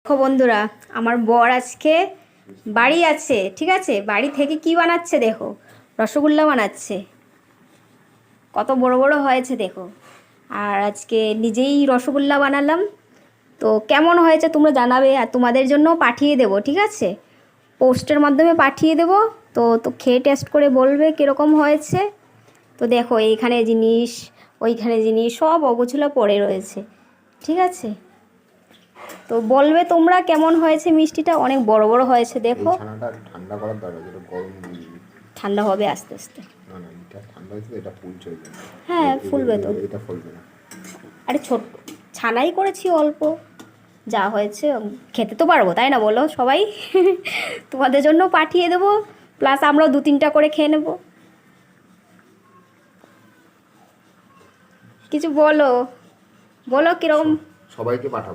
দেখো বন্ধুরা, আমার বর আজকে বাড়ি আছে, ঠিক আছে? বাড়ি থেকে কি বানাচ্ছে দেখো, রসগোল্লা বানাচ্ছে। কত বড় বড় হয়েছে দেখো। আর আজকে নিজেই রসগোল্লা বানালাম। তো কেমন হয়েছে তোমরা জানাবে, আর তোমাদের জন্য পাঠিয়ে দেবো, ঠিক আছে? পোস্টের মাধ্যমে পাঠিয়ে দেবো। তো তো খেয়ে টেস্ট করে বলবে কীরকম হয়েছে। তো দেখো, এইখানে জিনিস, ওইখানে জিনিস সব অগোছালো পড়ে রয়েছে, ঠিক আছে? তো বলবে তোমরা কেমন হয়েছে। মিষ্টিটা অনেক বড় বড় হয়েছে দেখো। ছানাটা ঠান্ডা করার দরকার, যেটা গরম ঠান্ডা হবে আস্তে আস্তে। না না, এটা ঠান্ডা হয়েছে, এটা ফুলছে। হ্যাঁ, ফুলবে তো। এটা ফুলবে না। আরে ছোট ছানাই করেছি অল্প, যা হয়েছে খেতে তো পারবো, তাই না বলো সবাই? তোমাদের জন্য পাঠিয়ে দেবো, প্লাস আমরাও 2-3টা করে খেয়ে নেব। কিছু বলো, বলো কীরকম। সবাইকে পাঠাবো।